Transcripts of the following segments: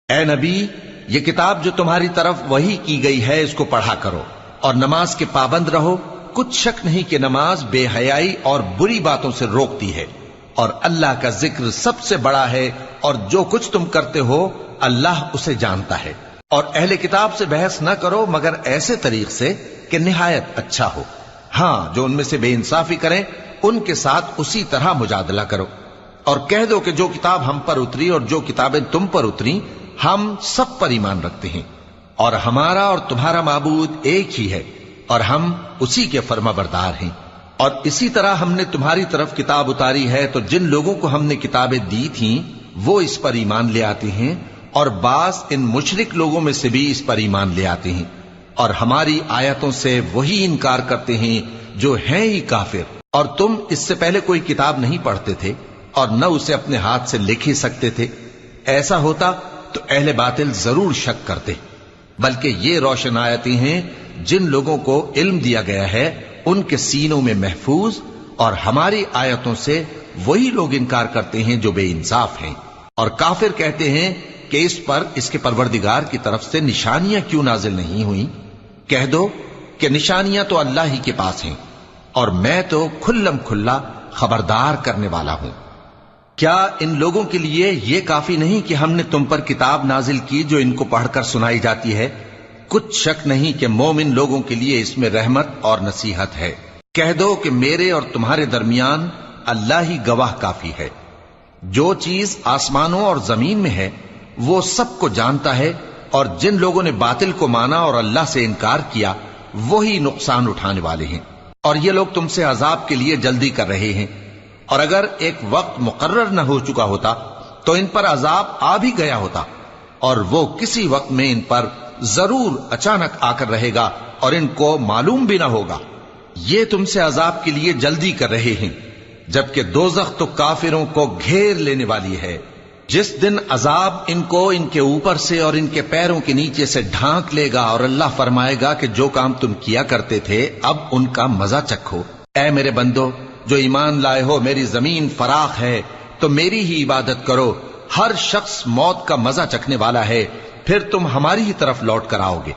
اے نبی، یہ کتاب جو تمہاری طرف وحی کی گئی ہے اس کو پڑھا کرو اور نماز کے پابند رہو۔ کچھ شک نہیں کہ نماز بے حیائی اور بری باتوں سے روکتی ہے، اور اللہ کا ذکر سب سے بڑا ہے، اور جو کچھ تم کرتے ہو اللہ اسے جانتا ہے۔ اور اہل کتاب سے بحث نہ کرو مگر ایسے طریق سے کہ نہایت اچھا ہو۔ ہاں، جو ان میں سے بے انصافی کریں ان کے ساتھ اسی طرح مجادلہ کرو، اور کہہ دو کہ جو کتاب ہم پر اتری اور جو کتابیں تم پر اتری ہم سب پر ایمان رکھتے ہیں، اور ہمارا اور تمہارا معبود ایک ہی ہے، اور ہم اسی کے فرما بردار ہیں۔ اور اسی طرح ہم نے تمہاری طرف کتاب اتاری ہے تو جن لوگوں کو ہم نے کتابیں دی تھیں وہ اس پر ایمان لے آتے ہیں، اور بعض ان مشرک لوگوں میں سے بھی اس پر ایمان لے آتے ہیں، اور ہماری آیتوں سے وہی انکار کرتے ہیں جو ہیں ہی کافر۔ اور تم اس سے پہلے کوئی کتاب نہیں پڑھتے تھے اور نہ اسے اپنے ہاتھ سے لکھ ہی سکتے تھے۔ ایسا ہوتا تو اہل باطل ضرور شک کرتے، بلکہ یہ روشن آیتیں ہیں جن لوگوں کو علم دیا گیا ہے ان کے سینوں میں محفوظ، اور ہماری آیتوں سے وہی لوگ انکار کرتے ہیں جو بے انصاف ہیں۔ اور کافر کہتے ہیں کہ اس پر اس کے پروردگار کی طرف سے نشانیاں کیوں نازل نہیں ہوئیں؟ کہہ دو کہ نشانیاں تو اللہ ہی کے پاس ہیں، اور میں تو کھلم کھلا خبردار کرنے والا ہوں۔ کیا ان لوگوں کے لیے یہ کافی نہیں کہ ہم نے تم پر کتاب نازل کی جو ان کو پڑھ کر سنائی جاتی ہے؟ کچھ شک نہیں کہ مومن لوگوں کے لیے اس میں رحمت اور نصیحت ہے۔ کہہ دو کہ میرے اور تمہارے درمیان اللہ ہی گواہ کافی ہے۔ جو چیز آسمانوں اور زمین میں ہے وہ سب کو جانتا ہے، اور جن لوگوں نے باطل کو مانا اور اللہ سے انکار کیا وہی نقصان اٹھانے والے ہیں۔ اور یہ لوگ تم سے عذاب کے لیے جلدی کر رہے ہیں، اور اگر ایک وقت مقرر نہ ہو چکا ہوتا تو ان پر عذاب آ بھی گیا ہوتا، اور وہ کسی وقت میں ان پر ضرور اچانک آ کر رہے گا اور ان کو معلوم بھی نہ ہوگا۔ یہ تم سے عذاب کے لیے جلدی کر رہے ہیں، جبکہ دوزخ تو کافروں کو گھیر لینے والی ہے۔ جس دن عذاب ان کو ان کے اوپر سے اور ان کے پیروں کے نیچے سے ڈھانک لے گا، اور اللہ فرمائے گا کہ جو کام تم کیا کرتے تھے اب ان کا مزہ چکھو۔ اے میرے بندو جو ایمان لائے ہو، میری زمین فراخ ہے تو میری ہی عبادت کرو۔ ہر شخص موت کا مزہ چکھنے والا ہے، پھر تم ہماری ہی طرف لوٹ کر آؤ گے۔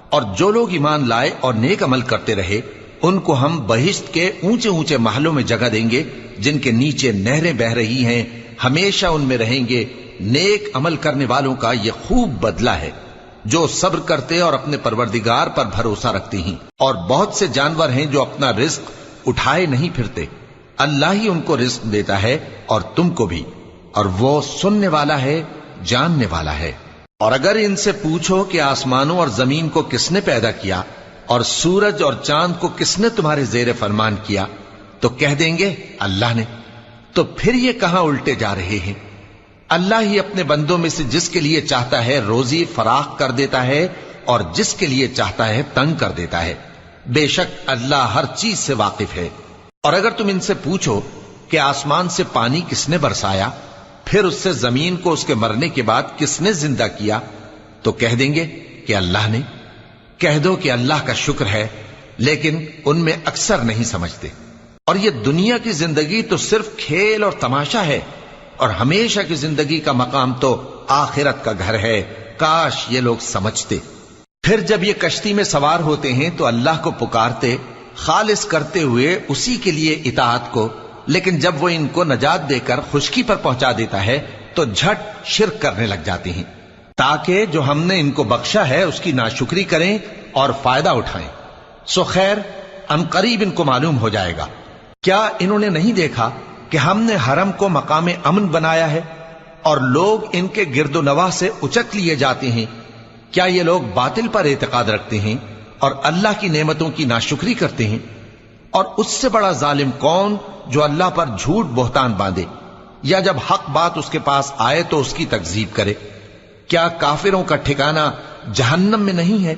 اور جو لوگ ایمان لائے اور نیک عمل کرتے رہے ان کو ہم بہشت کے اونچے اونچے محلوں میں جگہ دیں گے جن کے نیچے نہریں بہ رہی ہیں، ہمیشہ ان میں رہیں گے۔ نیک عمل کرنے والوں کا یہ خوب بدلہ ہے جو صبر کرتے اور اپنے پروردگار پر بھروسہ رکھتے ہیں۔ اور بہت سے جانور ہیں جو اپنا رزق اٹھائے نہیں پھرتے، اللہ ہی ان کو رزق دیتا ہے اور تم کو بھی، اور وہ سننے والا ہے، جاننے والا ہے۔ اور اگر ان سے پوچھو کہ آسمانوں اور زمین کو کس نے پیدا کیا اور سورج اور چاند کو کس نے تمہارے زیر فرمان کیا، تو کہہ دیں گے اللہ نے۔ تو پھر یہ کہاں الٹے جا رہے ہیں؟ اللہ ہی اپنے بندوں میں سے جس کے لیے چاہتا ہے روزی فراخ کر دیتا ہے، اور جس کے لیے چاہتا ہے تنگ کر دیتا ہے۔ بے شک اللہ ہر چیز سے واقف ہے۔ اور اگر تم ان سے پوچھو کہ آسمان سے پانی کس نے برسایا، پھر اس سے زمین کو اس کے مرنے کے بعد کس نے زندہ کیا، تو کہہ دیں گے کہ اللہ نے۔ کہہ دو کہ اللہ کا شکر ہے، لیکن ان میں اکثر نہیں سمجھتے۔ اور یہ دنیا کی زندگی تو صرف کھیل اور تماشا ہے، اور ہمیشہ کی زندگی کا مقام تو آخرت کا گھر ہے۔ کاش یہ لوگ سمجھتے۔ پھر جب یہ کشتی میں سوار ہوتے ہیں تو اللہ کو پکارتے خالص کرتے ہوئے اسی کے لیے اطاعت کو، لیکن جب وہ ان کو نجات دے کر خشکی پر پہنچا دیتا ہے تو جھٹ شرک کرنے لگ جاتے ہیں، تاکہ جو ہم نے ان کو بخشا ہے اس کی ناشکری کریں اور فائدہ اٹھائیں۔ سو خیر ان قریب ان کو معلوم ہو جائے گا۔ کیا انہوں نے نہیں دیکھا کہ ہم نے حرم کو مقام امن بنایا ہے اور لوگ ان کے گرد و نواح سے اچک لیے جاتے ہیں؟ کیا یہ لوگ باطل پر اعتقاد رکھتے ہیں اور اللہ کی نعمتوں کی ناشکری کرتے ہیں؟ اور اس سے بڑا ظالم کون جو اللہ پر جھوٹ بہتان باندھے، یا جب حق بات اس کے پاس آئے تو اس کی تکذیب کرے؟ کیا کافروں کا ٹھکانہ جہنم میں نہیں ہے؟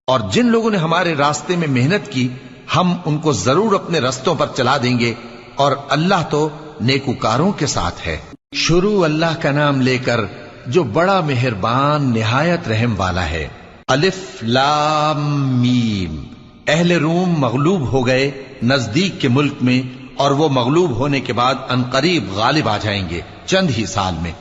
اور جن لوگوں نے ہمارے راستے میں محنت کی ہم ان کو ضرور اپنے رستوں پر چلا دیں گے، اور اللہ تو نیکوکاروں کے ساتھ ہے۔ شروع اللہ کا نام لے کر جو بڑا مہربان نہایت رحم والا ہے۔ الف لام میم۔ اہل روم مغلوب ہو گئے نزدیک کے ملک میں، اور وہ مغلوب ہونے کے بعد عنقریب غالب آ جائیں گے چند ہی سال میں۔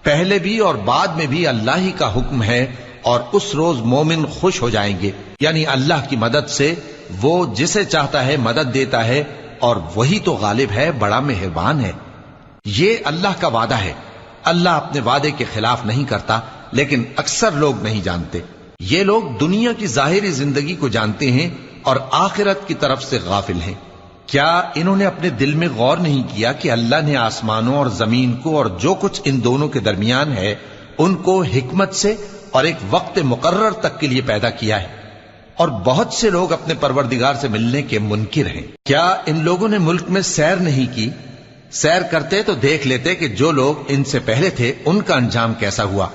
پہلے بھی اور بعد میں بھی اللہ ہی کا حکم ہے، اور اس روز مومن خوش ہو جائیں گے، یعنی اللہ کی مدد سے وہ جسے چاہتا ہے مدد دیتا ہے، اور وہی تو غالب ہے، بڑا مہربان ہے۔ یہ اللہ کا وعدہ ہے، اللہ اپنے وعدے کے خلاف نہیں کرتا، لیکن اکثر لوگ نہیں جانتے۔ یہ لوگ دنیا کی ظاہری زندگی کو جانتے ہیں اور آخرت کی طرف سے غافل ہیں۔ کیا انہوں نے اپنے دل میں غور نہیں کیا کہ اللہ نے آسمانوں اور زمین کو اور جو کچھ ان دونوں کے درمیان ہے ان کو حکمت سے اور ایک وقت مقرر تک کے لیے پیدا کیا ہے، اور بہت سے لوگ اپنے پروردگار سے ملنے کے منکر ہیں۔ کیا ان لوگوں نے ملک میں سیر نہیں کی؟ سیر کرتے تو دیکھ لیتے کہ جو لوگ ان سے پہلے تھے ان کا انجام کیسا ہوا۔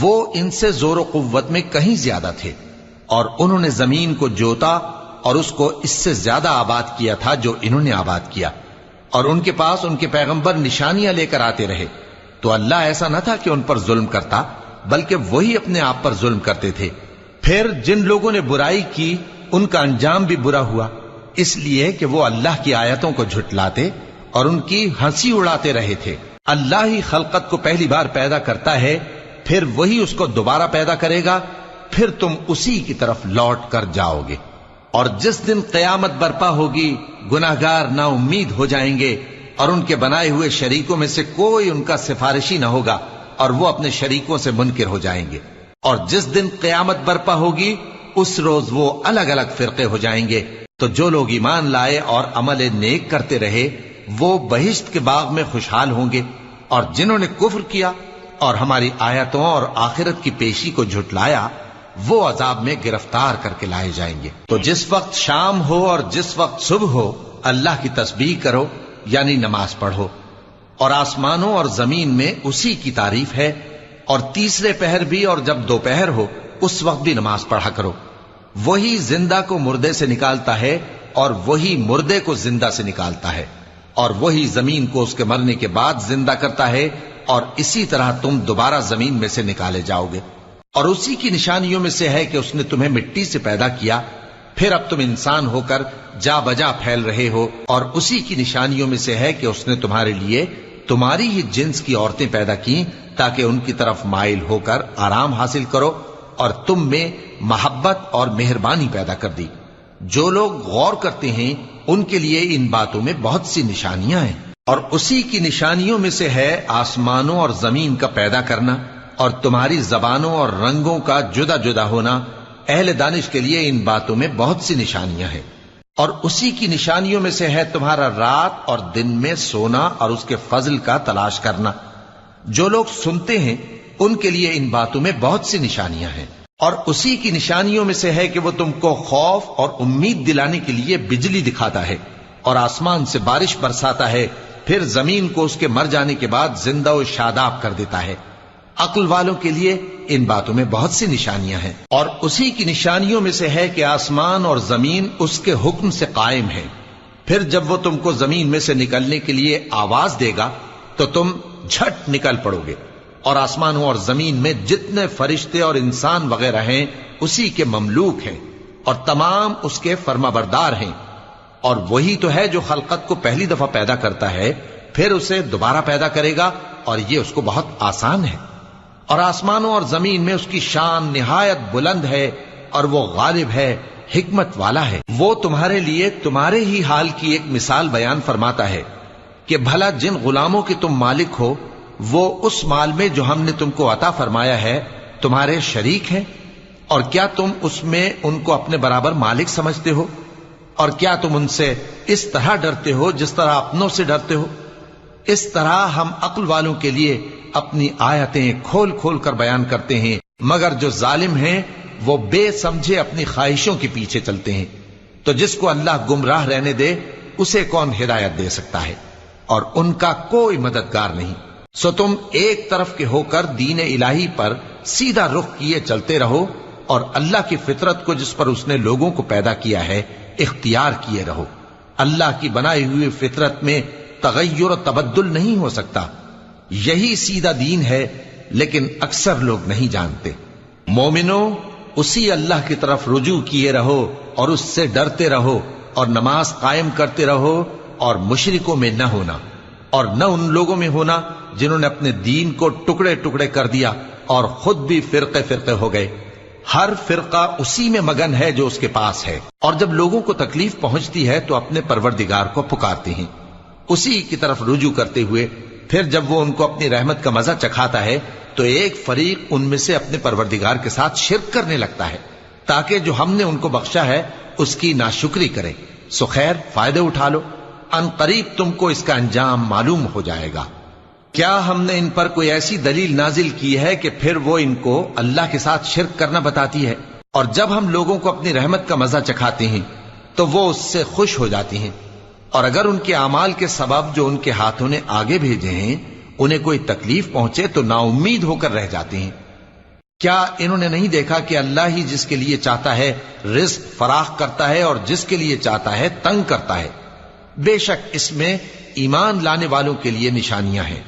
وہ ان سے زور و قوت میں کہیں زیادہ تھے، اور انہوں نے زمین کو جوتا اور اس کو اس سے زیادہ آباد کیا تھا جو انہوں نے آباد کیا، اور ان کے پاس ان کے پیغمبر نشانیاں لے کر آتے رہے، تو اللہ ایسا نہ تھا کہ ان پر ظلم کرتا، بلکہ وہی اپنے آپ پر ظلم کرتے تھے۔ پھر جن لوگوں نے برائی کی ان کا انجام بھی برا ہوا، اس لیے کہ وہ اللہ کی آیتوں کو جھٹلاتے اور ان کی ہنسی اڑاتے رہے تھے۔ اللہ ہی خلقت کو پہلی بار پیدا کرتا ہے، پھر وہی اس کو دوبارہ پیدا کرے گا، پھر تم اسی کی طرف لوٹ کر جاؤ گے۔ اور جس دن قیامت برپا ہوگی گناہگار نا امید ہو جائیں گے، اور ان کے بنائے ہوئے شریکوں میں سے کوئی ان کا سفارشی نہ ہوگا، اور وہ اپنے شریکوں سے منکر ہو جائیں گے۔ اور جس دن قیامت برپا ہوگی اس روز وہ الگ الگ فرقے ہو جائیں گے، تو جو لوگ ایمان لائے اور عمل نیک کرتے رہے وہ بہشت کے باغ میں خوشحال ہوں گے، اور جنہوں نے کفر کیا اور ہماری آیتوں اور آخرت کی پیشی کو جھٹلایا وہ عذاب میں گرفتار کر کے لائے جائیں گے۔ تو جس وقت شام ہو اور جس وقت صبح ہو اللہ کی تسبیح کرو، یعنی نماز پڑھو، اور آسمانوں اور زمین میں اسی کی تعریف ہے، اور تیسرے پہر بھی اور جب دوپہر ہو اس وقت بھی نماز پڑھا کرو۔ وہی زندہ کو مردے سے نکالتا ہے اور وہی مردے کو زندہ سے نکالتا ہے، اور وہی زمین کو اس کے مرنے کے بعد زندہ کرتا ہے، اور اسی طرح تم دوبارہ زمین میں سے نکالے جاؤ گے۔ اور اسی کی نشانیوں میں سے ہے کہ اس نے تمہیں مٹی سے پیدا کیا، پھر اب تم انسان ہو کر جا بجا پھیل رہے ہو، اور اسی کی نشانیوں میں سے ہے کہ اس نے تمہارے لیے تمہاری ہی جنس کی عورتیں پیدا کی تاکہ ان کی طرف مائل ہو کر آرام حاصل کرو، اور تم میں محبت اور مہربانی پیدا کر دی۔ جو لوگ غور کرتے ہیں ان کے لیے ان باتوں میں بہت سی نشانیاں ہیں۔ اور اسی کی نشانیوں میں سے ہے آسمانوں اور زمین کا پیدا کرنا، اور تمہاری زبانوں اور رنگوں کا جدا جدا ہونا۔ اہل دانش کے لیے ان باتوں میں بہت سی نشانیاں ہیں۔ اور اسی کی نشانیوں میں سے ہے تمہارا رات اور دن میں سونا اور اس کے فضل کا تلاش کرنا۔ جو لوگ سنتے ہیں ان کے لیے ان باتوں میں بہت سی نشانیاں ہیں۔ اور اسی کی نشانیوں میں سے ہے کہ وہ تم کو خوف اور امید دلانے کے لیے بجلی دکھاتا ہے، اور آسمان سے بارش برساتا ہے، پھر زمین کو اس کے مر جانے کے بعد زندہ و شاداب کر دیتا ہے۔ عقل والوں کے لیے ان باتوں میں بہت سی نشانیاں ہیں۔ اور اسی کی نشانیوں میں سے ہے کہ آسمان اور زمین اس کے حکم سے قائم ہیں، پھر جب وہ تم کو زمین میں سے نکلنے کے لیے آواز دے گا تو تم جھٹ نکل پڑو گے۔ اور آسمانوں اور زمین میں جتنے فرشتے اور انسان وغیرہ ہیں اسی کے مملوک ہیں، اور تمام اس کے فرما بردار ہیں۔ اور وہی تو ہے جو خلقت کو پہلی دفعہ پیدا کرتا ہے، پھر اسے دوبارہ پیدا کرے گا، اور یہ اس کو بہت آسان ہے۔ اور آسمانوں اور زمین میں اس کی شان نہایت بلند ہے، اور وہ غالب ہے، حکمت والا ہے۔ وہ تمہارے لیے تمہارے ہی حال کی ایک مثال بیان فرماتا ہے کہ بھلا جن غلاموں کے تم مالک ہو وہ اس مال میں جو ہم نے تم کو عطا فرمایا ہے تمہارے شریک ہیں، اور کیا تم اس میں ان کو اپنے برابر مالک سمجھتے ہو؟ اور کیا تم ان سے اس طرح ڈرتے ہو جس طرح اپنوں سے ڈرتے ہو؟ اس طرح ہم عقل والوں کے لیے اپنی آیتیں کھول کھول کر بیان کرتے ہیں، مگر جو ظالم ہیں وہ بے سمجھے اپنی خواہشوں کے پیچھے چلتے ہیں۔ تو جس کو اللہ گمراہ رہنے دے اسے کون ہدایت دے سکتا ہے، اور ان کا کوئی مددگار نہیں۔ سو تم ایک طرف کے ہو کر دین الہی پر سیدھا رخ کیے چلتے رہو، اور اللہ کی فطرت کو جس پر اس نے لوگوں کو پیدا کیا ہے اختیار کیے رہو۔ اللہ کی بنائی ہوئی فطرت میں تغیر و تبدل نہیں ہو سکتا۔ یہی سیدھا دین ہے، لیکن اکثر لوگ نہیں جانتے۔ مومنو، اسی اللہ کی طرف رجوع کیے رہو اور اس سے ڈرتے رہو، اور نماز قائم کرتے رہو، اور مشرکوں میں نہ ہونا، اور نہ ان لوگوں میں ہونا جنہوں نے اپنے دین کو ٹکڑے ٹکڑے کر دیا اور خود بھی فرقے فرقے ہو گئے. ہر فرقہ اسی میں مگن ہے جو اس کے پاس ہے، اور جب لوگوں کو تکلیف پہنچتی ہے تو اپنے پروردگار کو پکارتے ہیں اسی کی طرف رجوع کرتے ہوئے. پھر جب وہ ان کو اپنی رحمت کا مزہ چکھاتا ہے تو ایک فریق ان میں سے اپنے پروردگار کے ساتھ شرک کرنے لگتا ہے تاکہ جو ہم نے ان کو بخشا ہے اس کی ناشکری کرے. سو خیر، فائدے اٹھا لو، ان قریب تم کو اس کا انجام معلوم ہو جائے گا. کیا ہم نے ان پر کوئی ایسی دلیل نازل کی ہے کہ پھر وہ ان کو اللہ کے ساتھ شرک کرنا بتاتی ہے؟ اور جب ہم لوگوں کو اپنی رحمت کا مزہ چکھاتے ہیں تو وہ اس سے خوش ہو جاتی ہیں، اور اگر ان کے اعمال کے سبب جو ان کے ہاتھوں نے آگے بھیجے ہیں انہیں کوئی تکلیف پہنچے تو نا امید ہو کر رہ جاتے ہیں. کیا انہوں نے نہیں دیکھا کہ اللہ ہی جس کے لیے چاہتا ہے رزق فراخ کرتا ہے اور جس کے لیے چاہتا ہے تنگ کرتا ہے؟ بے شک اس میں ایمان لانے والوں کے لیے نشانیاں ہیں.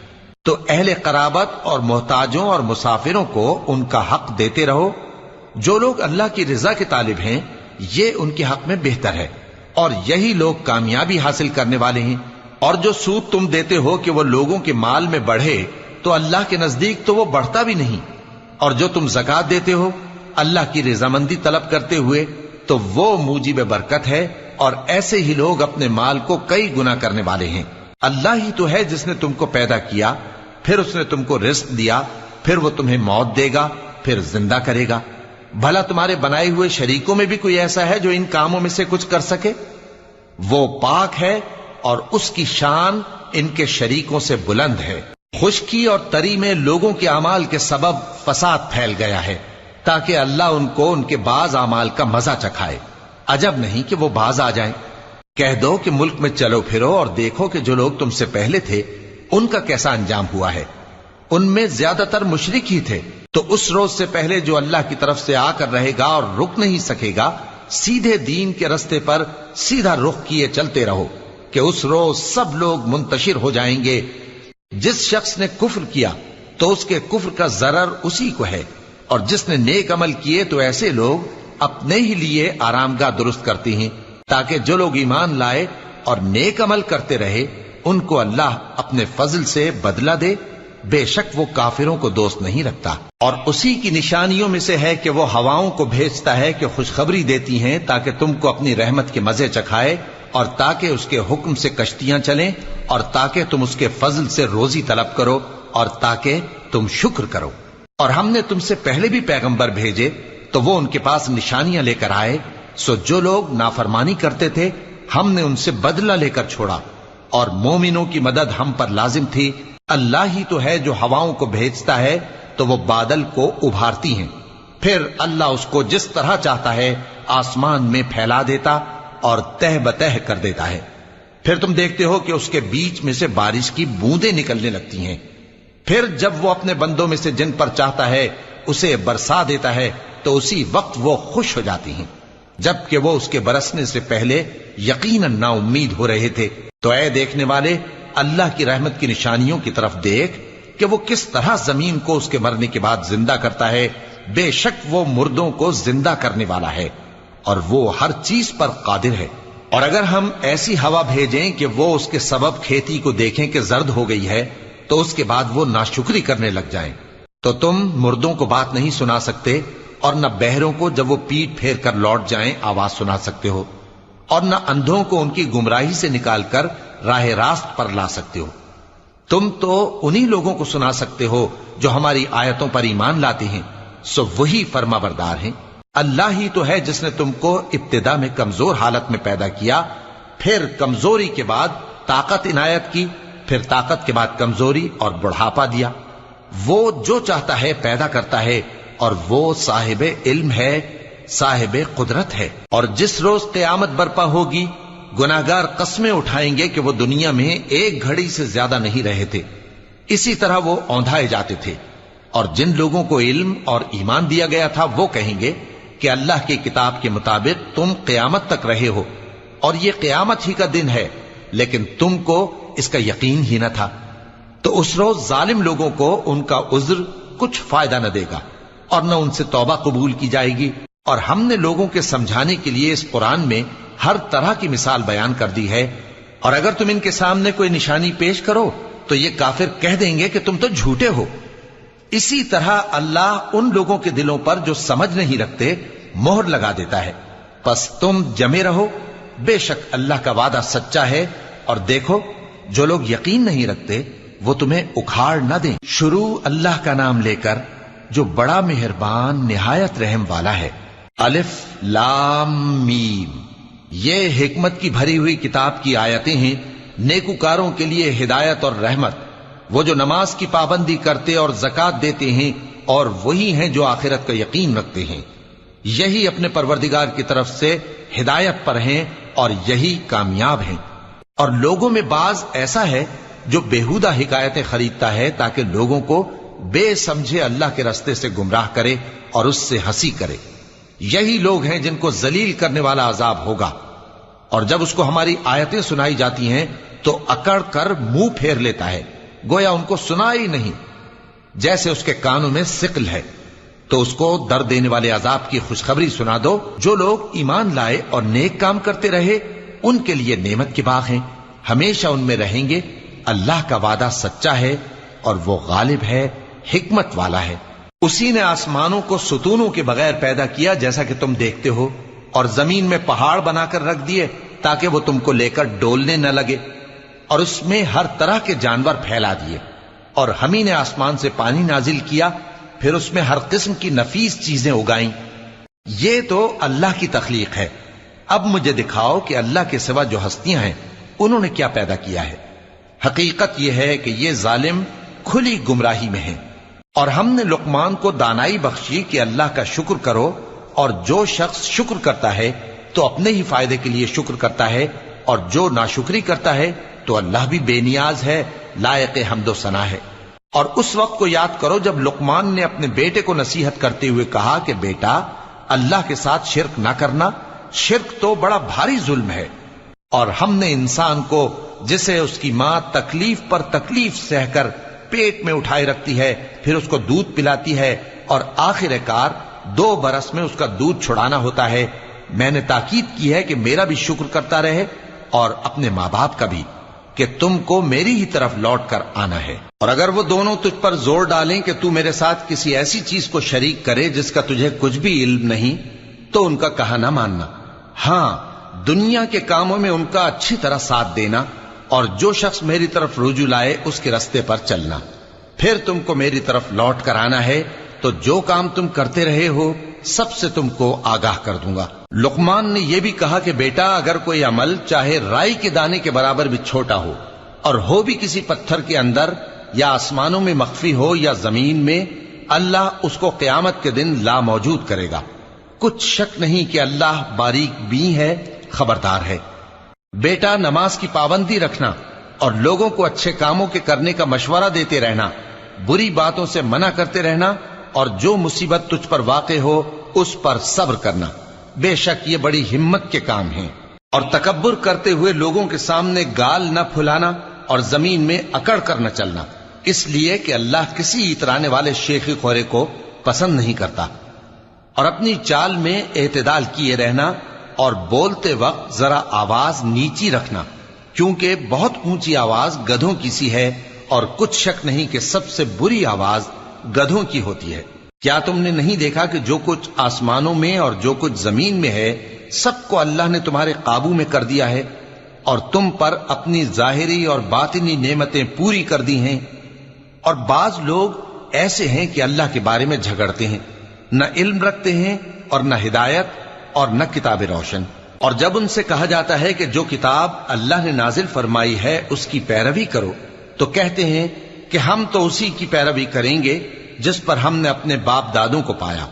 تو اہل قرابت اور محتاجوں اور مسافروں کو ان کا حق دیتے رہو. جو لوگ اللہ کی رضا کے طالب ہیں یہ ان کے حق میں بہتر ہے، اور یہی لوگ کامیابی حاصل کرنے والے ہیں. اور جو سود تم دیتے ہو کہ وہ لوگوں کے مال میں بڑھے تو اللہ کے نزدیک تو وہ بڑھتا بھی نہیں. اور جو تم زکوٰۃ دیتے ہو اللہ کی رضامندی طلب کرتے ہوئے تو وہ موجب برکت ہے، اور ایسے ہی لوگ اپنے مال کو کئی گنا کرنے والے ہیں. اللہ ہی تو ہے جس نے تم کو پیدا کیا، پھر اس نے تم کو رزق دیا، پھر وہ تمہیں موت دے گا، پھر زندہ کرے گا. بھلا تمہارے بنائے ہوئے شریکوں میں بھی کوئی ایسا ہے جو ان کاموں میں سے کچھ کر سکے؟ وہ پاک ہے اور اس کی شان ان کے شریکوں سے بلند ہے. خشکی اور تری میں لوگوں کے اعمال کے سبب فساد پھیل گیا ہے تاکہ اللہ ان کو ان کے بعض اعمال کا مزہ چکھائے. عجب نہیں کہ وہ باز آ جائیں. کہہ دو کہ ملک میں چلو پھرو اور دیکھو کہ جو لوگ تم سے پہلے تھے ان کا کیسا انجام ہوا ہے. ان میں زیادہ تر مشرک ہی تھے. تو اس روز سے پہلے جو اللہ کی طرف سے آ کر رہے گا اور رک نہیں سکے گا، سیدھے دین کے رستے پر سیدھا رخ کیے چلتے رہو کہ اس روز سب لوگ منتشر ہو جائیں گے. جس شخص نے کفر کیا تو اس کے کفر کا ضرر اسی کو ہے، اور جس نے نیک عمل کیے تو ایسے لوگ اپنے ہی لیے آرامگاہ درست کرتے ہیں تاکہ جو لوگ ایمان لائے اور نیک عمل کرتے رہے ان کو اللہ اپنے فضل سے بدلہ دے. بے شک وہ کافروں کو دوست نہیں رکھتا. اور اسی کی نشانیوں میں سے ہے کہ وہ ہواؤں کو بھیجتا ہے کہ خوشخبری دیتی ہیں تاکہ تم کو اپنی رحمت کے مزے چکھائے، اور تاکہ اس کے حکم سے کشتیاں چلیں، اور تاکہ تم اس کے فضل سے روزی طلب کرو، اور تاکہ تم شکر کرو. اور ہم نے تم سے پہلے بھی پیغمبر بھیجے تو وہ ان کے پاس نشانیاں لے کر آئے. سو جو لوگ نافرمانی کرتے تھے ہم نے ان سے بدلہ لے کر چھوڑا، اور مومنوں کی مدد ہم پر لازم تھی. اللہ ہی تو ہے جو ہواؤں کو بھیجتا ہے تو وہ بادل کو ابھارتی ہیں، پھر اللہ اس کو جس طرح چاہتا ہے آسمان میں پھیلا دیتا اور تہ بتہ کر دیتا ہے. پھر تم دیکھتے ہو کہ اس کے بیچ میں سے بارش کی بوندیں نکلنے لگتی ہیں. پھر جب وہ اپنے بندوں میں سے جن پر چاہتا ہے اسے برسا دیتا ہے تو اسی وقت وہ خوش ہو جاتی ہیں، جبکہ وہ اس کے برسنے سے پہلے یقیناً نا امید ہو رہے تھے. تو اے دیکھنے والے، اللہ کی رحمت کی نشانیوں کی طرف دیکھ کہ وہ کس طرح زمین کو اس کے مرنے کے بعد زندہ کرتا ہے. بے شک وہ مردوں کو زندہ کرنے والا ہے اور وہ ہر چیز پر قادر ہے. اور اگر ہم ایسی ہوا بھیجیں کہ وہ اس کے سبب کھیتی کو دیکھیں کہ زرد ہو گئی ہے تو اس کے بعد وہ ناشکری کرنے لگ جائیں، تو تم مردوں کو بات نہیں سنا سکتے، اور نہ بہروں کو جب وہ پیٹ پھیر کر لوٹ جائیں آواز سنا سکتے ہو، اور نہ اندھوں کو ان کی گمراہی سے نکال کر راہ راست پر لا سکتے ہو. تم تو انہی لوگوں کو سنا سکتے ہو جو ہماری آیتوں پر ایمان لاتے ہیں. سو وہی فرما بردار ہیں. اللہ ہی تو ہے جس نے تم کو ابتدا میں کمزور حالت میں پیدا کیا، پھر کمزوری کے بعد طاقت عنایت کی، پھر طاقت کے بعد کمزوری اور بڑھاپا دیا. وہ جو چاہتا ہے پیدا کرتا ہے، اور وہ صاحب علم ہے، صاحب قدرت ہے. اور جس روز قیامت برپا ہوگی گناہگار قسمیں اٹھائیں گے کہ وہ دنیا میں ایک گھڑی سے زیادہ نہیں رہے تھے، اسی طرح وہ اوندھائے جاتے تھے. اور جن لوگوں کو علم اور ایمان دیا گیا تھا وہ کہیں گے کہ اللہ کی کتاب کے مطابق تم قیامت تک رہے ہو، اور یہ قیامت ہی کا دن ہے، لیکن تم کو اس کا یقین ہی نہ تھا. تو اس روز ظالم لوگوں کو ان کا عذر کچھ فائدہ نہ دے گا، اور نہ ان سے توبہ قبول کی جائے گی. اور ہم نے لوگوں کے سمجھانے کے لیے اس قرآن میں ہر طرح کی مثال بیان کر دی ہے. اور اگر تم ان کے سامنے کوئی نشانی پیش کرو تو یہ کافر کہہ دیں گے کہ تم تو جھوٹے ہو۔ اسی طرح اللہ ان لوگوں کے دلوں پر جو سمجھ نہیں رکھتے مہر لگا دیتا ہے۔ پس تم جمے رہو، بے شک اللہ کا وعدہ سچا ہے، اور دیکھو جو لوگ یقین نہیں رکھتے وہ تمہیں اکھاڑ نہ دیں۔ شروع اللہ کا نام لے کر جو بڑا مہربان نہایت رحم والا ہے۔ الف لام میم، یہ حکمت کی بھری ہوئی کتاب کی آیتیں ہیں، نیکوکاروں کے لیے ہدایت اور رحمت، وہ جو نماز کی پابندی کرتے اور زکوٰۃ دیتے ہیں، اور وہی ہیں جو آخرت کا یقین رکھتے ہیں، یہی اپنے پروردگار کی طرف سے ہدایت پر ہیں اور یہی کامیاب ہیں۔ اور لوگوں میں بعض ایسا ہے جو بیہودہ حکایتیں خریدتا ہے تاکہ لوگوں کو بے سمجھے اللہ کے رستے سے گمراہ کرے اور اس سے ہنسی کرے۔ یہی لوگ ہیں جن کو ذلیل کرنے والا عذاب ہوگا، اور جب اس کو ہماری آیتیں سنائی جاتی ہیں تو اکڑ کر منہ پھیر لیتا ہے، گویا ان کو سنا ہی نہیں، جیسے اس کے کانوں میں ثقل ہے۔ تو اس کو درد دینے والے عذاب کی خوشخبری سنا دو۔ جو لوگ ایمان لائے اور نیک کام کرتے رہے ان کے لیے نعمت کے باغ ہیں، ہمیشہ ان میں رہیں گے۔ اللہ کا وعدہ سچا ہے اور وہ غالب ہے، حکمت والا ہے۔ اسی نے آسمانوں کو ستونوں کے بغیر پیدا کیا جیسا کہ تم دیکھتے ہو، اور زمین میں پہاڑ بنا کر رکھ دیے تاکہ وہ تم کو لے کر ڈولنے نہ لگے، اور اس میں ہر طرح کے جانور پھیلا دیے۔ اور ہم ہی نے آسمان سے پانی نازل کیا، پھر اس میں ہر قسم کی نفیس چیزیں اگائیں۔ یہ تو اللہ کی تخلیق ہے۔ اب مجھے دکھاؤ کہ اللہ کے سوا جو ہستیاں ہیں انہوں نے کیا پیدا کیا ہے۔ حقیقت یہ ہے کہ یہ ظالم کھلی گمراہی میں ہیں۔ اور ہم نے لقمان کو دانائی بخشی کہ اللہ کا شکر کرو، اور جو شخص شکر کرتا ہے تو اپنے ہی فائدے کے لیے شکر کرتا ہے، اور جو ناشکری کرتا ہے تو اللہ بھی بے نیاز ہے، لائق حمد و ثنا ہے۔ اور اس وقت کو یاد کرو جب لقمان نے اپنے بیٹے کو نصیحت کرتے ہوئے کہا کہ بیٹا، اللہ کے ساتھ شرک نہ کرنا، شرک تو بڑا بھاری ظلم ہے۔ اور ہم نے انسان کو جسے اس کی ماں تکلیف پر تکلیف سہ کر پیٹ میں اٹھائے رکھتی ہے، پھر اس کو دودھ پلاتی ہے، اور آخر کار 2 برس میں اس کا دودھ چھڑانا ہوتا ہے، میں نے تاکید کی ہے کہ میرا بھی شکر کرتا رہے اور اپنے ماں باپ کا بھی، کہ تم کو میری ہی طرف لوٹ کر آنا ہے۔ اور اگر وہ دونوں تجھ پر زور ڈالیں کہ تو میرے ساتھ کسی ایسی چیز کو شریک کرے جس کا تجھے کچھ بھی علم نہیں، تو ان کا کہا نہ ماننا، ہاں دنیا کے کاموں میں ان کا اچھی طرح ساتھ دینا، اور جو شخص میری طرف رجوع لائے اس کے رستے پر چلنا، پھر تم کو میری طرف لوٹ کر آنا ہے، تو جو کام تم کرتے رہے ہو سب سے تم کو آگاہ کر دوں گا۔ لقمان نے یہ بھی کہا کہ بیٹا، اگر کوئی عمل چاہے رائی کے دانے کے برابر بھی چھوٹا ہو، اور ہو بھی کسی پتھر کے اندر یا آسمانوں میں مخفی ہو یا زمین میں، اللہ اس کو قیامت کے دن لا موجود کرے گا۔ کچھ شک نہیں کہ اللہ باریک بین ہے، خبردار ہے۔ بیٹا، نماز کی پابندی رکھنا اور لوگوں کو اچھے کاموں کے کرنے کا مشورہ دیتے رہنا، بری باتوں سے منع کرتے رہنا، اور جو مصیبت تجھ پر واقع ہو اس پر صبر کرنا، بے شک یہ بڑی ہمت کے کام ہیں۔ اور تکبر کرتے ہوئے لوگوں کے سامنے گال نہ پھلانا اور زمین میں اکڑ کر نہ چلنا، اس لیے کہ اللہ کسی اترانے والے شیخی خورے کو پسند نہیں کرتا۔ اور اپنی چال میں اعتدال کیے رہنا، اور بولتے وقت ذرا آواز نیچی رکھنا، کیونکہ بہت اونچی آواز گدھوں کی سی ہے، اور کچھ شک نہیں کہ سب سے بری آواز گدھوں کی ہوتی ہے۔ کیا تم نے نہیں دیکھا کہ جو کچھ آسمانوں میں اور جو کچھ زمین میں ہے سب کو اللہ نے تمہارے قابو میں کر دیا ہے، اور تم پر اپنی ظاہری اور باطنی نعمتیں پوری کر دی ہیں۔ اور بعض لوگ ایسے ہیں کہ اللہ کے بارے میں جھگڑتے ہیں، نہ علم رکھتے ہیں اور نہ ہدایت اور نہ کتاب روشن۔ اور جب ان سے کہا جاتا ہے کہ جو کتاب اللہ نے نازل فرمائی ہے اس کی پیروی کرو، تو کہتے ہیں کہ ہم تو اسی کی پیروی کریں گے جس پر ہم نے اپنے باپ دادوں کو پایا۔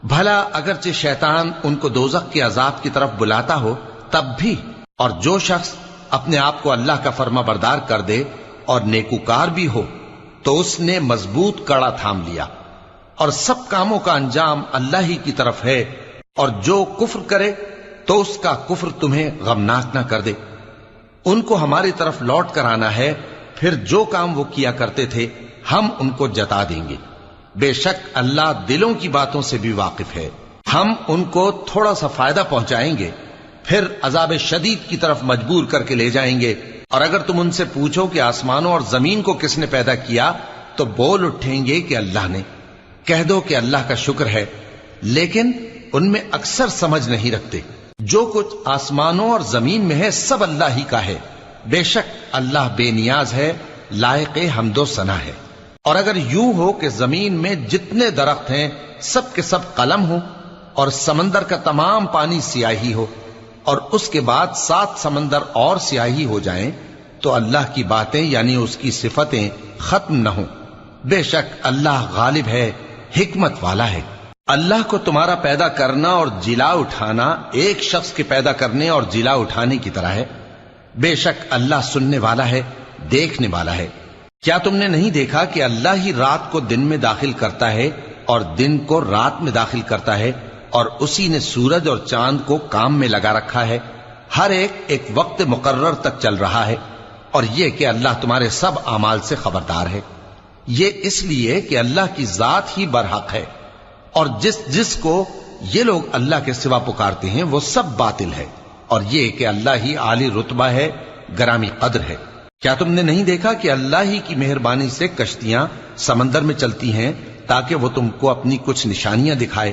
بھلا اگرچہ شیطان ان کو دوزخ کے عذاب کی طرف بلاتا ہو تب بھی۔ اور جو شخص اپنے آپ کو اللہ کا فرما بردار کر دے اور نیکوکار بھی ہو تو اس نے مضبوط کڑا تھام لیا، اور سب کاموں کا انجام اللہ ہی کی طرف ہے۔ اور جو کفر کرے تو اس کا کفر تمہیں غمناک نہ کر دے۔ ان کو ہماری طرف لوٹ کر آنا ہے، پھر جو کام وہ کیا کرتے تھے ہم ان کو جتا دیں گے۔ بے شک اللہ دلوں کی باتوں سے بھی واقف ہے۔ ہم ان کو تھوڑا سا فائدہ پہنچائیں گے، پھر عذاب شدید کی طرف مجبور کر کے لے جائیں گے، اور اگر تم ان سے پوچھو کہ آسمانوں اور زمین کو کس نے پیدا کیا تو بول اٹھیں گے کہ اللہ نے۔ کہہ دو کہ اللہ کا شکر ہے، لیکن ان میں اکثر سمجھ نہیں رکھتے۔ جو کچھ آسمانوں اور زمین میں ہے سب اللہ ہی کا ہے، بے شک اللہ بے نیاز ہے، لائق حمد و ثنا ہے۔ اور اگر یوں ہو کہ زمین میں جتنے درخت ہیں سب کے سب قلم ہو اور سمندر کا تمام پانی سیاہی ہو اور اس کے بعد 7 سمندر اور سیاہی ہو جائیں تو اللہ کی باتیں یعنی اس کی صفتیں ختم نہ ہوں۔ بے شک اللہ غالب ہے، حکمت والا ہے۔ اللہ کو تمہارا پیدا کرنا اور جلا اٹھانا ایک شخص کے پیدا کرنے اور جلا اٹھانے کی طرح ہے۔ بے شک اللہ سننے والا ہے، دیکھنے والا ہے۔ کیا تم نے نہیں دیکھا کہ اللہ ہی رات کو دن میں داخل کرتا ہے اور دن کو رات میں داخل کرتا ہے، اور اسی نے سورج اور چاند کو کام میں لگا رکھا ہے، ہر ایک وقت مقرر تک چل رہا ہے، اور یہ کہ اللہ تمہارے سب اعمال سے خبردار ہے۔ یہ اس لیے کہ اللہ کی ذات ہی برحق ہے، اور جس کو یہ لوگ اللہ کے سوا پکارتے ہیں وہ سب باطل ہے، اور یہ کہ اللہ ہی عالی رتبہ ہے، گرامی قدر ہے۔ کیا تم نے نہیں دیکھا کہ اللہ ہی کی مہربانی سے کشتیاں سمندر میں چلتی ہیں تاکہ وہ تم کو اپنی کچھ نشانیاں دکھائے؟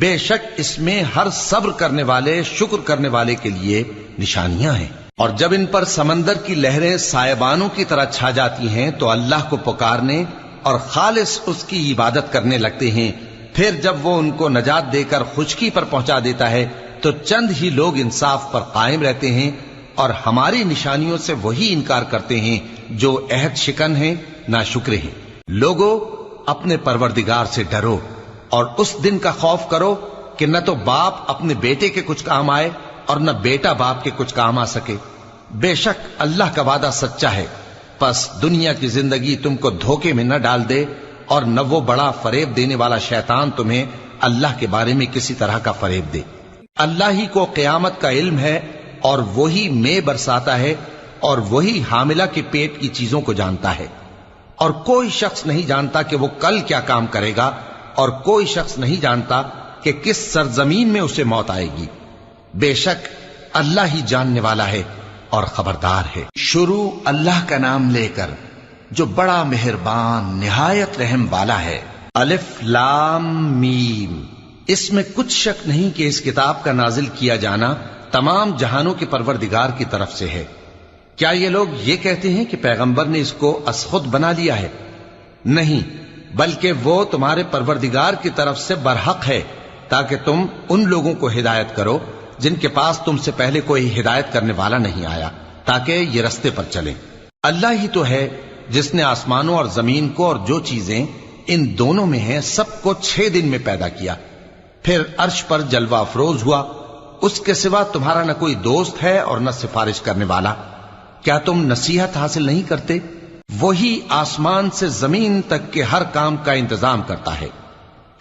بے شک اس میں ہر صبر کرنے والے، شکر کرنے والے کے لیے نشانیاں ہیں۔ اور جب ان پر سمندر کی لہریں سائبانوں کی طرح چھا جاتی ہیں تو اللہ کو پکارنے اور خالص اس کی عبادت کرنے لگتے ہیں، پھر جب وہ ان کو نجات دے کر خشکی پر پہنچا دیتا ہے تو چند ہی لوگ انصاف پر قائم رہتے ہیں، اور ہماری نشانیوں سے وہی انکار کرتے ہیں جو عہد شکن ہیں، ناشکرے ہیں۔ لوگو اپنے پروردگار سے ڈرو اور اس دن کا خوف کرو کہ نہ تو باپ اپنے بیٹے کے کچھ کام آئے اور نہ بیٹا باپ کے کچھ کام آ سکے۔ بے شک اللہ کا وعدہ سچا ہے، پس دنیا کی زندگی تم کو دھوکے میں نہ ڈال دے، اور نہ وہ بڑا فریب دینے والا شیطان تمہیں اللہ کے بارے میں کسی طرح کا فریب دے۔ اللہ ہی کو قیامت کا علم ہے، اور وہی میں برساتا ہے، اور وہی حاملہ کے پیٹ کی چیزوں کو جانتا ہے، اور کوئی شخص نہیں جانتا کہ وہ کل کیا کام کرے گا، اور کوئی شخص نہیں جانتا کہ کس سرزمین میں اسے موت آئے گی۔ بے شک اللہ ہی جاننے والا ہے اور خبردار ہے۔ شروع اللہ کا نام لے کر جو بڑا مہربان نہایت رحم والا ہے۔ الف لام میم۔ اس میں کچھ شک نہیں کہ اس کتاب کا نازل کیا جانا تمام جہانوں کے پروردگار کی طرف سے ہے۔ کیا یہ لوگ یہ کہتے ہیں کہ پیغمبر نے اس کو از خود بنا لیا ہے؟ نہیں، بلکہ وہ تمہارے پروردگار کی طرف سے برحق ہے، تاکہ تم ان لوگوں کو ہدایت کرو جن کے پاس تم سے پہلے کوئی ہدایت کرنے والا نہیں آیا، تاکہ یہ رستے پر چلیں۔ اللہ ہی تو ہے جس نے آسمانوں اور زمین کو اور جو چیزیں ان دونوں میں ہیں سب کو 6 دن میں پیدا کیا، پھر عرش پر جلوہ افروز ہوا۔ اس کے سوا تمہارا نہ کوئی دوست ہے اور نہ سفارش کرنے والا۔ کیا تم نصیحت حاصل نہیں کرتے؟ وہی آسمان سے زمین تک کے ہر کام کا انتظام کرتا ہے،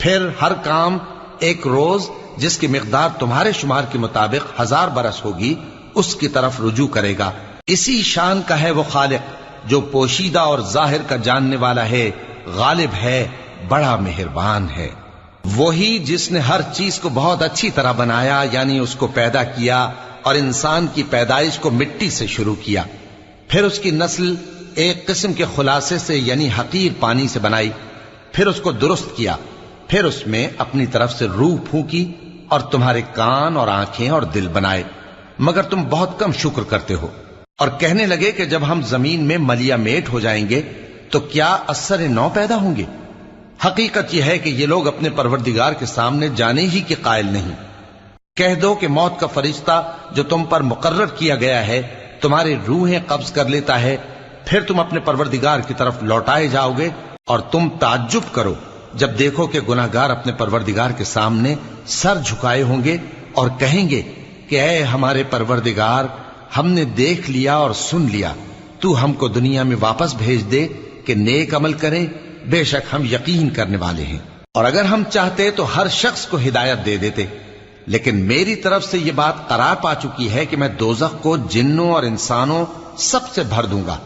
پھر ہر کام ایک روز جس کی مقدار تمہارے شمار کے مطابق 1000 برس ہوگی اس کی طرف رجوع کرے گا۔ اسی شان کا ہے وہ خالق جو پوشیدہ اور ظاہر کا جاننے والا ہے، غالب ہے، بڑا مہربان ہے۔ وہی جس نے ہر چیز کو بہت اچھی طرح بنایا، یعنی اس کو پیدا کیا، اور انسان کی پیدائش کو مٹی سے شروع کیا، پھر اس کی نسل ایک قسم کے خلاصے سے یعنی حقیر پانی سے بنائی، پھر اس کو درست کیا، پھر اس میں اپنی طرف سے روح پھونکی، اور تمہارے کان اور آنکھیں اور دل بنائے، مگر تم بہت کم شکر کرتے ہو۔ اور کہنے لگے کہ جب ہم زمین میں ملیا میٹ ہو جائیں گے تو کیا اثر نو پیدا ہوں گے؟ حقیقت یہ ہے کہ یہ لوگ اپنے پروردگار کے سامنے جانے ہی کے قائل نہیں۔ کہہ دو کہ موت کا فرشتہ جو تم پر مقرر کیا گیا ہے تمہاری روحیں قبض کر لیتا ہے، پھر تم اپنے پروردگار کی طرف لوٹائے جاؤ گے، اور تم تعجب کرو جب دیکھو کہ گناہگار اپنے پروردگار کے سامنے سر جھکائے ہوں گے اور کہیں گے کہ اے ہمارے پروردگار، ہم نے دیکھ لیا اور سن لیا، تو ہم کو دنیا میں واپس بھیج دے کہ نیک عمل کریں، بے شک ہم یقین کرنے والے ہیں۔ اور اگر ہم چاہتے تو ہر شخص کو ہدایت دے دیتے، لیکن میری طرف سے یہ بات قرار پا چکی ہے کہ میں دوزخ کو جنوں اور انسانوں سب سے بھر دوں گا،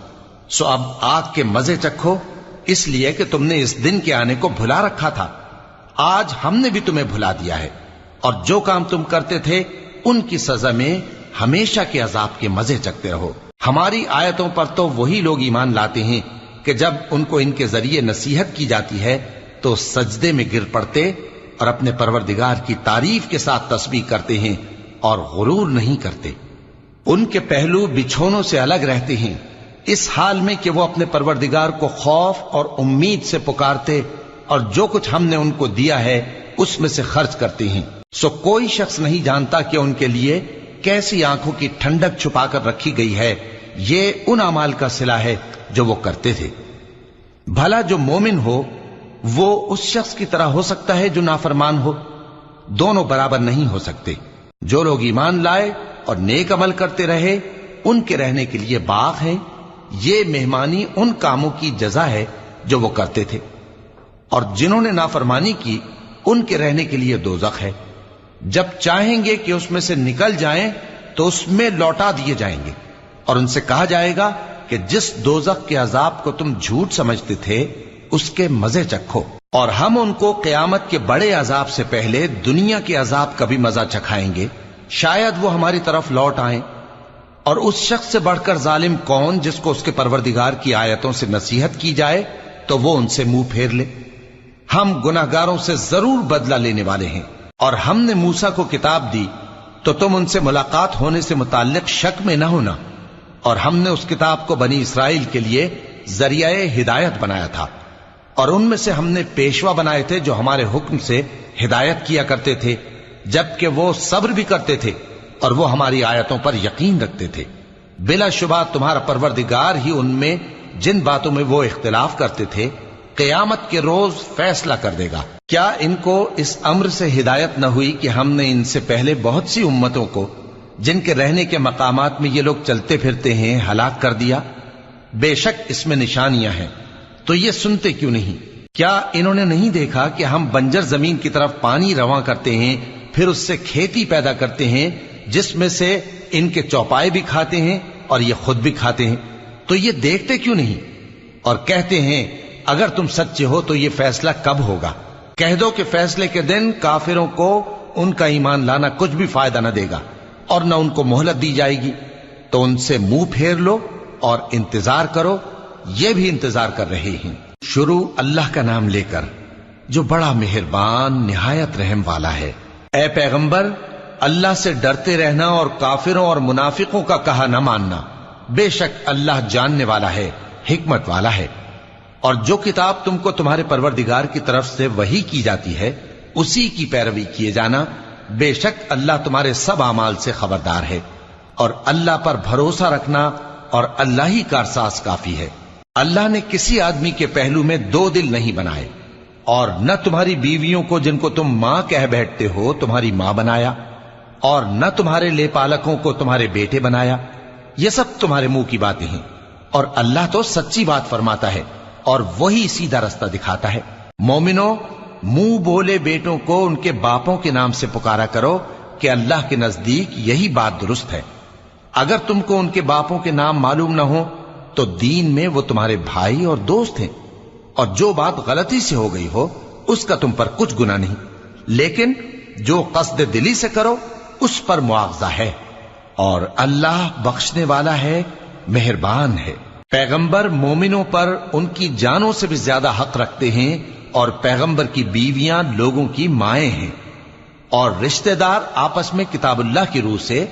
سو اب آگ کے مزے چکھو، اس لیے کہ تم نے اس دن کے آنے کو بھلا رکھا تھا۔ آج ہم نے بھی تمہیں بھلا دیا ہے، اور جو کام تم کرتے تھے ان کی سزا میں ہمیشہ کے عذاب کے مزے چکتے رہو۔ ہماری آیتوں پر تو وہی لوگ ایمان لاتے ہیں کہ جب ان کو ان کے ذریعے نصیحت کی جاتی ہے تو سجدے میں گر پڑتے اور اپنے پروردگار کی تعریف کے ساتھ تسبیح کرتے ہیں اور غرور نہیں کرتے۔ ان کے پہلو بچھونوں سے الگ رہتے ہیں، اس حال میں کہ وہ اپنے پروردگار کو خوف اور امید سے پکارتے اور جو کچھ ہم نے ان کو دیا ہے اس میں سے خرچ کرتے ہیں۔ سو کوئی شخص نہیں جانتا کہ ان کے لیے کیسی آنکھوں کی ٹھنڈک چھپا کر رکھی گئی ہے، یہ ان اعمال کا صلہ ہے جو وہ کرتے تھے۔ بھلا جو مومن ہو وہ اس شخص کی طرح ہو سکتا ہے جو نافرمان ہو؟ دونوں برابر نہیں ہو سکتے۔ جو لوگ ایمان لائے اور نیک عمل کرتے رہے ان کے رہنے کے لیے باغ ہیں، یہ مہمانی ان کاموں کی جزا ہے جو وہ کرتے تھے، اور جنہوں نے نافرمانی کی ان کے رہنے کے لیے دوزخ ہے، جب چاہیں گے کہ اس میں سے نکل جائیں تو اس میں لوٹا دیے جائیں گے، اور ان سے کہا جائے گا کہ جس دوزخ کے عذاب کو تم جھوٹ سمجھتے تھے اس کے مزے چکھو، اور ہم ان کو قیامت کے بڑے عذاب سے پہلے دنیا کے عذاب کا بھی مزہ چکھائیں گے، شاید وہ ہماری طرف لوٹ آئیں۔ اور اس شخص سے بڑھ کر ظالم کون جس کو اس کے پروردگار کی آیتوں سے نصیحت کی جائے تو وہ ان سے منہ پھیر لے۔ ہم گناہگاروں سے ضرور بدلہ لینے والے ہیں، اور ہم نے موسیٰ کو کتاب دی تو تم ان سے ملاقات ہونے سے متعلق شک میں نہ ہونا، اور ہم نے اس کتاب کو بنی اسرائیل کے لیے ذریعہ ہدایت بنایا تھا، اور ان میں سے ہم نے پیشوا بنائے تھے جو ہمارے حکم سے ہدایت کیا کرتے تھے، جبکہ وہ صبر بھی کرتے تھے اور وہ ہماری آیتوں پر یقین رکھتے تھے۔ بلا شبہ تمہارا پروردگار ہی ان میں جن باتوں میں وہ اختلاف کرتے تھے قیامت کے روز فیصلہ کر دے گا۔ کیا ان کو اس امر سے ہدایت نہ ہوئی کہ ہم نے ان سے پہلے بہت سی امتوں کو جن کے رہنے کے مقامات میں یہ لوگ چلتے پھرتے ہیں ہلاک کر دیا؟ بے شک اس میں نشانیاں ہیں، تو یہ سنتے کیوں نہیں؟ کیا انہوں نے نہیں دیکھا کہ ہم بنجر زمین کی طرف پانی رواں کرتے ہیں، پھر اس سے کھیتی پیدا کرتے ہیں جس میں سے ان کے چوپائے بھی کھاتے ہیں اور یہ خود بھی کھاتے ہیں؟ تو یہ دیکھتے کیوں نہیں؟ اور کہتے ہیں اگر تم سچے ہو تو یہ فیصلہ کب ہوگا؟ کہہ دو کہ فیصلے کے دن کافروں کو ان کا ایمان لانا کچھ بھی فائدہ نہ دے گا اور نہ ان کو مہلت دی جائے گی، تو ان سے منہ پھیر لو اور انتظار کرو، یہ بھی انتظار کر رہے ہیں۔ شروع اللہ کا نام لے کر جو بڑا مہربان نہایت رحم والا ہے۔ اے پیغمبر، اللہ سے ڈرتے رہنا اور کافروں اور منافقوں کا کہا نہ ماننا، بے شک اللہ جاننے والا ہے، حکمت والا ہے۔ اور جو کتاب تم کو تمہارے پروردگار کی طرف سے وحی کی جاتی ہے اسی کی پیروی کیے جانا، بے شک اللہ تمہارے سب اعمال سے خبردار ہے۔ اور اللہ پر بھروسہ رکھنا اور اللہ ہی کارساز کافی ہے۔ اللہ نے کسی آدمی کے پہلو میں دو دل نہیں بنائے، اور نہ تمہاری بیویوں کو جن کو تم ماں کہہ بیٹھتے ہو تمہاری ماں بنایا، اور نہ تمہارے لے پالکوں کو تمہارے بیٹے بنایا، یہ سب تمہارے منہ کی باتیں ہیں، اور اللہ تو سچی بات فرماتا ہے اور وہی سیدھا رستہ دکھاتا ہے۔ مومنو، منہ بولے بیٹوں کو ان کے باپوں کے نام سے پکارا کرو کہ اللہ کے نزدیک یہی بات درست ہے۔ اگر تم کو ان کے باپوں کے نام معلوم نہ ہو تو دین میں وہ تمہارے بھائی اور دوست ہیں، اور جو بات غلطی سے ہو گئی ہو اس کا تم پر کچھ گناہ نہیں، لیکن جو قصد دلی سے کرو اس پر مواخذہ ہے، اور اللہ بخشنے والا ہے، مہربان ہے۔ پیغمبر مومنوں پر ان کی جانوں سے بھی زیادہ حق رکھتے ہیں، اور پیغمبر کی بیویاں لوگوں کی مائیں ہیں، اور رشتہ دار آپس میں کتاب اللہ کی روح سے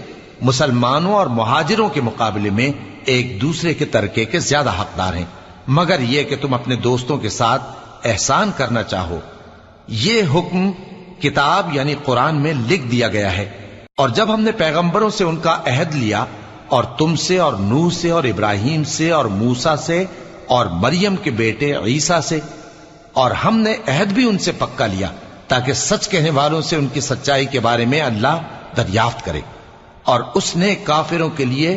مسلمانوں اور مہاجروں کے مقابلے میں ایک دوسرے کے ترکے کے زیادہ حقدار ہیں، مگر یہ کہ تم اپنے دوستوں کے ساتھ احسان کرنا چاہو۔ یہ حکم کتاب یعنی قرآن میں لکھ دیا گیا ہے۔ اور جب ہم نے پیغمبروں سے ان کا عہد لیا، اور تم سے اور نوح سے اور ابراہیم سے اور موسیٰ سے اور مریم کے بیٹے عیسیٰ سے، اور ہم نے عہد بھی ان سے پکا لیا تاکہ سچ کہنے والوں سے ان کی سچائی کے بارے میں اللہ دریافت کرے، اور اس نے کافروں کے لیے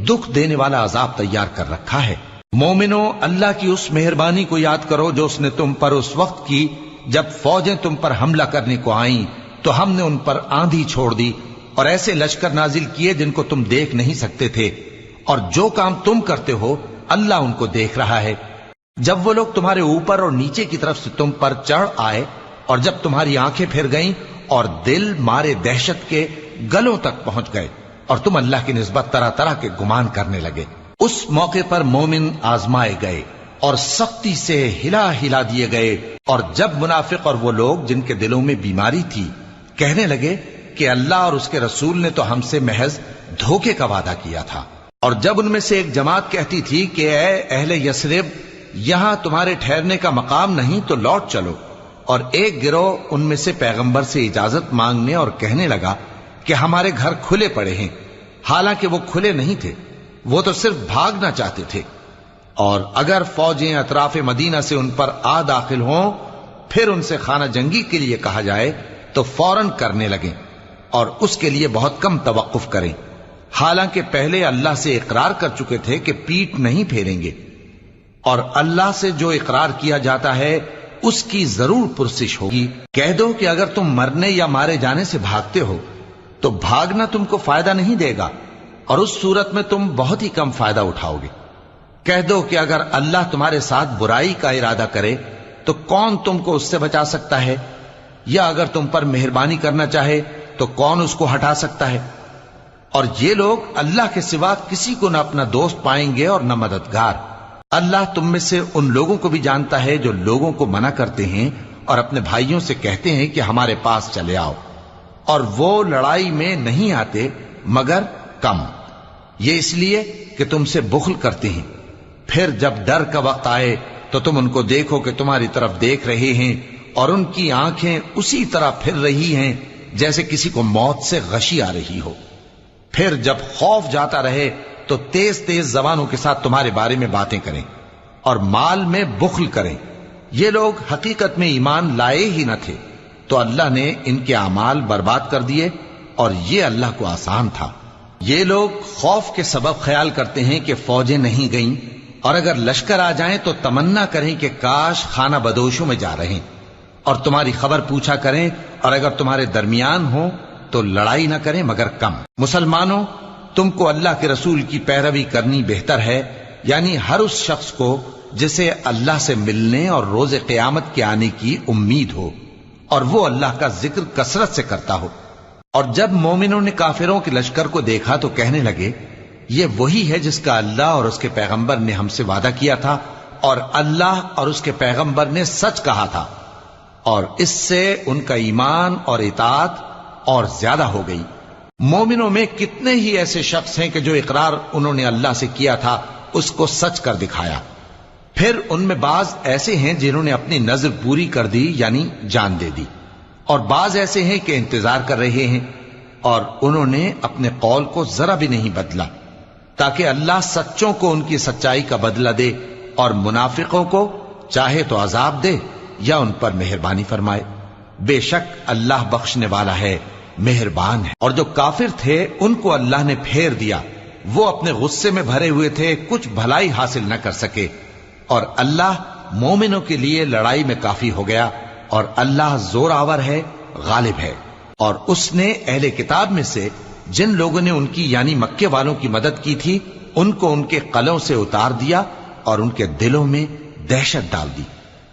دکھ دینے والا عذاب تیار کر رکھا ہے۔ مومنو، اللہ کی اس مہربانی کو یاد کرو جو اس نے تم پر اس وقت کی جب فوجیں تم پر حملہ کرنے کو آئیں تو ہم نے ان پر آندھی چھوڑ دی اور ایسے لشکر نازل کیے جن کو تم دیکھ نہیں سکتے تھے، اور جو کام تم کرتے ہو اللہ ان کو دیکھ رہا ہے۔ جب وہ لوگ تمہارے اوپر اور نیچے کی طرف سے تم پر چڑھ آئے، اور جب تمہاری آنکھیں پھر گئیں اور دل مارے دہشت کے گلوں تک پہنچ گئے، اور تم اللہ کی نسبت طرح طرح کے گمان کرنے لگے، اس موقع پر مومن آزمائے گئے اور سختی سے ہلا ہلا دیے گئے، اور جب منافق اور وہ لوگ جن کے دلوں میں بیماری تھی کہنے لگے کہ اللہ اور اس کے رسول نے تو ہم سے محض دھوکے کا وعدہ کیا تھا، اور جب ان میں سے ایک جماعت کہتی تھی کہ اے اہل یثرب، یہاں تمہارے ٹھہرنے کا مقام نہیں تو لوٹ چلو، اور ایک گروہ ان میں سے پیغمبر سے اجازت مانگنے اور کہنے لگا کہ ہمارے گھر کھلے پڑے ہیں، حالانکہ وہ کھلے نہیں تھے، وہ تو صرف بھاگنا چاہتے تھے، اور اگر فوجیں اطراف مدینہ سے ان پر آ داخل ہوں پھر ان سے خانہ جنگی کے لیے کہا جائے تو فوراً کرنے لگیں، اور اس کے لیے بہت کم توقف کریں، حالانکہ پہلے اللہ سے اقرار کر چکے تھے کہ پیٹ نہیں پھیریں گے، اور اللہ سے جو اقرار کیا جاتا ہے اس کی ضرور پرسش ہوگی۔ کہہ دو کہ اگر تم مرنے یا مارے جانے سے بھاگتے ہو تو بھاگنا تم کو فائدہ نہیں دے گا، اور اس صورت میں تم بہت ہی کم فائدہ اٹھاؤ گے۔ کہہ دو کہ اگر اللہ تمہارے ساتھ برائی کا ارادہ کرے تو کون تم کو اس سے بچا سکتا ہے، یا اگر تم پر مہربانی کرنا چاہے تو کون اس کو ہٹا سکتا ہے؟ اور یہ لوگ اللہ کے سوا کسی کو نہ اپنا دوست پائیں گے اور نہ مددگار۔ اللہ تم میں سے ان لوگوں کو بھی جانتا ہے جو لوگوں کو منع کرتے ہیں اور اپنے بھائیوں سے کہتے ہیں کہ ہمارے پاس چلے آؤ، اور وہ لڑائی میں نہیں آتے مگر کم، یہ اس لیے کہ تم سے بخل کرتے ہیں۔ پھر جب ڈر کا وقت آئے تو تم ان کو دیکھو کہ تمہاری طرف دیکھ رہے ہیں، اور ان کی آنکھیں اسی طرح پھر رہی ہیں جیسے کسی کو موت سے غشی آ رہی ہو۔ پھر جب خوف جاتا رہے تو تیز تیز زبانوں کے ساتھ تمہارے بارے میں باتیں کریں اور مال میں بخل کریں۔ یہ لوگ حقیقت میں ایمان لائے ہی نہ تھے، تو اللہ نے ان کے اعمال برباد کر دیے، اور یہ اللہ کو آسان تھا۔ یہ لوگ خوف کے سبب خیال کرتے ہیں کہ فوجیں نہیں گئیں، اور اگر لشکر آ جائیں تو تمنا کریں کہ کاش خانہ بدوشوں میں جا رہے، اور تمہاری خبر پوچھا کریں، اور اگر تمہارے درمیان ہوں تو لڑائی نہ کریں مگر کم۔ مسلمانوں، تم کو اللہ کے رسول کی پیروی کرنی بہتر ہے، یعنی ہر اس شخص کو جسے اللہ سے ملنے اور روز قیامت کے آنے کی امید ہو، اور وہ اللہ کا ذکر کثرت سے کرتا ہو۔ اور جب مومنوں نے کافروں کے لشکر کو دیکھا تو کہنے لگے یہ وہی ہے جس کا اللہ اور اس کے پیغمبر نے ہم سے وعدہ کیا تھا، اور اللہ اور اس کے پیغمبر نے سچ کہا تھا، اور اس سے ان کا ایمان اور اطاعت اور زیادہ ہو گئی۔ مومنوں میں کتنے ہی ایسے شخص ہیں کہ جو اقرار انہوں نے اللہ سے کیا تھا اس کو سچ کر دکھایا، پھر ان میں بعض ایسے ہیں جنہوں نے اپنی نظر پوری کر دی یعنی جان دے دی، اور بعض ایسے ہیں کہ انتظار کر رہے ہیں، اور انہوں نے اپنے قول کو ذرا بھی نہیں بدلا، تاکہ اللہ سچوں کو ان کی سچائی کا بدلہ دے، اور منافقوں کو چاہے تو عذاب دے یا ان پر مہربانی فرمائے۔ بے شک اللہ بخشنے والا ہے، مہربان ہے۔ اور جو کافر تھے ان کو اللہ نے پھیر دیا، وہ اپنے غصے میں بھرے ہوئے تھے، کچھ بھلائی حاصل نہ کر سکے، اور اللہ مومنوں کے لیے لڑائی میں کافی ہو گیا، اور اللہ زور آور ہے، غالب ہے۔ اور اس نے اہل کتاب میں سے جن لوگوں نے ان کی یعنی مکے والوں کی مدد کی تھی ان کو ان کے قلعوں سے اتار دیا اور ان کے دلوں میں دہشت ڈال دی،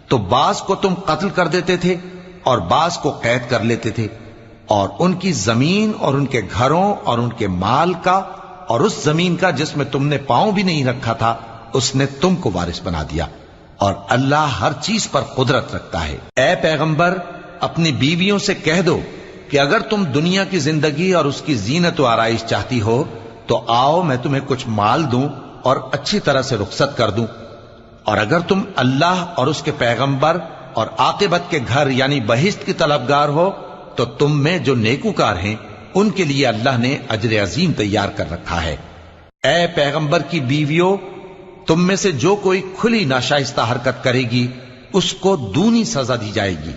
تو بعض کو تم قتل کر دیتے تھے اور بعض کو قید کر لیتے تھے، اور ان کی زمین اور ان کے گھروں اور ان کے مال کا اور اس زمین کا جس میں تم نے پاؤں بھی نہیں رکھا تھا اس نے تم کو وارث بنا دیا، اور اللہ ہر چیز پر قدرت رکھتا ہے۔ اے پیغمبر، اپنی بیویوں سے کہہ دو کہ اگر تم دنیا کی زندگی اور اس کی زینت و آرائش چاہتی ہو تو آؤ میں تمہیں کچھ مال دوں اور اچھی طرح سے رخصت کر دوں، اور اگر تم اللہ اور اس کے پیغمبر اور عاقبت کے گھر یعنی بہشت کی طلبگار ہو تو تم میں جو نیکوکار ہیں ان کے لیے اللہ نے اجر عظیم تیار کر رکھا ہے۔ اے پیغمبر کی بیویوں، تم میں سے جو کوئی کھلی ناشائستہ حرکت کرے گی اس کو دونی سزا دی جائے گی۔